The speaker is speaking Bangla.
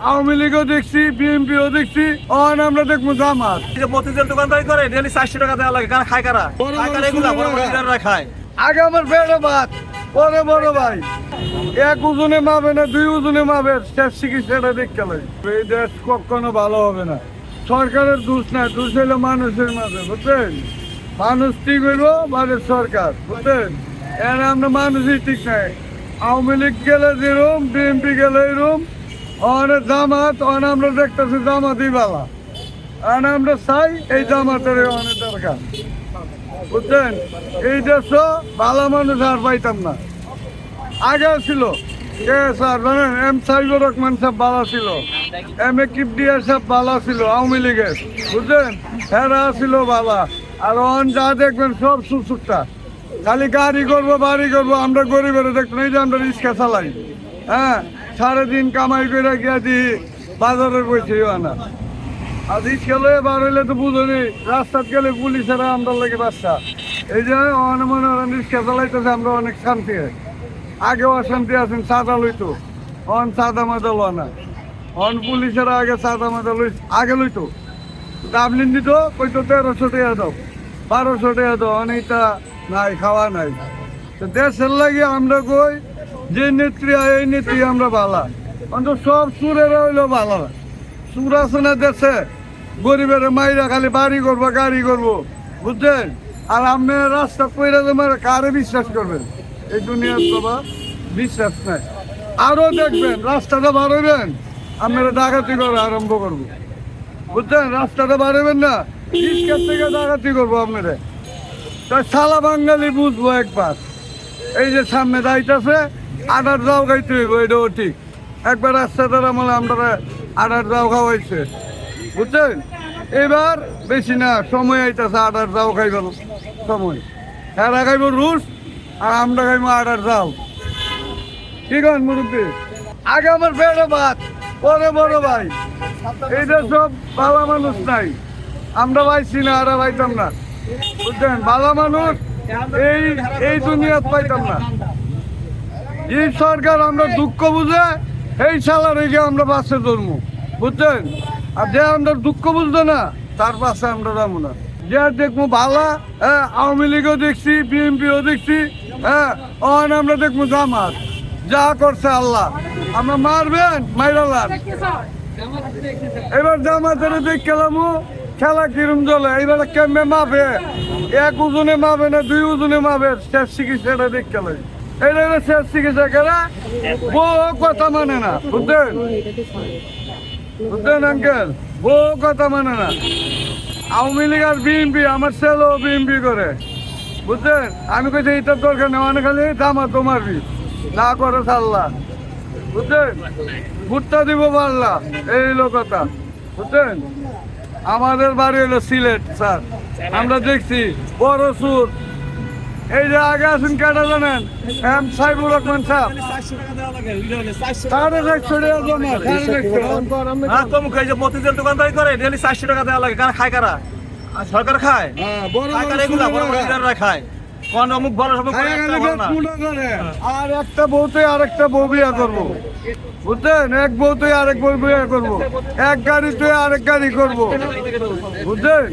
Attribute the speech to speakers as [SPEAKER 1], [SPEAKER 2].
[SPEAKER 1] আওয়ামী লীগও দেখছি, বিএনপিও দেখছি, আমরা দেখবো জামাত।
[SPEAKER 2] মতিঝিল দোকানদারি করে ডেলি 400 টাকা দেওয়া লাগে, খায় কারা? এগুলা বড় বড় লিডাররা খায়।
[SPEAKER 1] আগে আমার বেড়ে ভাত, পরে বড় ভাই, এক ওজনে মাপে না, দুই ওজনে মাপে, শেষ চিকিৎসাটা দেখতে লাগে। এই দেশ কখনো ভালো হবে না। সরকারের দোষ না, দোষ হইলো মানুষের মাঝে, বুঝছেন? মানুষ ঠিক হইলো মানে সরকার, বুঝছেন? এর আমরা মানুষই ঠিক নাই। আওয়ামী লীগ গেলে যেরকম, বিএনপি গেলে এরকম, অনেক জামাত, অনেক আমরা দেখতেছি জামাতই বালা। আর আমরা চাই এই জামাতের অনেক দরকার, বুঝছেন? এই দেশ ভালো মানুষ আর পাইতাম না। আগে ছিল কে স্যার জানেন, এম সাইবুর রহমান সাহেব ভালো ছিল, এম এ কিবডিয়া সাহেব ভালো ছিল আওয়ামী লীগের, বুঝলেন? হেরা ছিল ভালো। আর অন যা দেখবেন সব সুসুকটা, খালি গাড়ি করবো বাড়ি করবো। আমরা গরিবের দেখবেন, এই যে আমরা রিক্সা চালাই, হ্যাঁ, সারাদিন কামাই করে গিয়ে দিই বাজারের বসে আনা। আর রিক্সা লয়ে বার হইলে তো বুঝলি, রাস্তায় গেলে পুলিশেরা আমরা লাগে বাচ্চা। এই যে মনে হয় রিক্সা চালাইতেছে, আমরা অনেক শান্তি হয়। আগেও অশান্তি আছেন, চাঁদা লইতো, অন চাঁদা মাদা লো না, অন পুলিশেরা আগে চাঁদা মাদা আগে লইতো, ডাবলিন দিত, কইতো 1300 টাকা দাও, 1200 টাকা দাও, অনেকটা নাই, খাওয়া নাই। তো দেশের লাগে আমরা কই যে নেত্রী এই নেত্রী আমরা ভালা, অন্তত সব সুরেরা হইলো ভালো। সুর আছে না দেশে, গরিবের মাইরা খালি বাড়ি করবো গাড়ি করবো, বুঝছেন? আর আপনি রাস্তা কইরা তোমার কারে বিশ্বাস করবেন? এই দুনিয়ার বাবা বিশ্বাস নাই। আরো দেখবেন রাস্তাটা বাড়াবেন, আপনারা ডাকাতি করা আরম্ভ করবো, বুঝছেন? রাস্তাটা বাড়াবেন না, রিক্সার থেকে ডাকাতি করবো আপনারা। তাই সালা বাঙালি বুঝবো একবার। এই যে সামনে যাইতেছে, আটার যাও খাইতে হইব, এটাও ঠিক। একবার রাস্তাটার আমলে আমরা আটার যাও খাওয়াইছে, বুঝছেন? এবার বেশি না, সময় আইতেছে আটার যাও খাইবার সময়। এরা খাইব রুশ, আর আমরা খাইবো আটার যাও। কি করেন মুরব্বী? আগে আমার বেড়ে ভাত, পরে বড় ভাই। এইটা সব ভালো মানুষ নাই, আমরা পাইছি না, আর পাইতাম না, বুঝছেন? ভালো মানুষ এই দুনিয়াত পাইতাম না। এই সরকার আমরা দুঃখ বুঝে এই সালা রেখে আমরা পাশে ধরবো, বুঝছেন? আর যে আমরা দুঃখ বুঝতো না, তার পাশে আমরা যাবো না। যে দেখবো ভালো, হ্যাঁ, আওয়ামী লীগও দেখছি, বিএনপিও দেখছি, হ্যাঁ, আমরা দেখবো জামাত। যা করছে আল্লাহ, আমরা মারবেন মাইরালাম। এবার জামাতের দেখ খেলাম, খেলা কিরম চলে, এইবার কেমনে মাপে, এক ওজনে মাপে না, দুই ওজনে মাপে, শেষ চিকিৎসাটা দেখ খেলে। এইটা শেষ চিকিৎসা করে বউ কথা মানে না, বুঝলেন? বুঝলেন আঙ্কেল? বউ কথা মানে না। আওয়ামী লীগ আর বিএনপি, আমার ছেলেও বিএনপি করে, বুঝলেন? আমি কইছি এইটার দরকার নেই, অনেক খালি জামাত মারবি, না করে সাল্লা, বুঝলেন? ভুট্টা দিব পারলা, এই কথা, বুঝলেন? আমাদের বাড়ি হলো সিলেট স্যার, আমরা দেখছি বড় সুর। এই যে আগে আছেন কেটা জানেন, এম সাইবুর রহমান সাহেব,
[SPEAKER 2] মতিঝিল দোকানদারি করে ডেলি 400 টাকা দেওয়া লাগে, খায় কারা? সরকার খায়, এগুলা বড় বড় লিডাররা খায়। কোন অমুক বড়
[SPEAKER 1] আর একটা বউতে আরেকটা বউ বিয়া করবো, বুঝলেন? এক বউতে আরেক বউ বিয়া করবো, এক গাড়িতে আরেক গাড়ি করবো, বুঝলেন?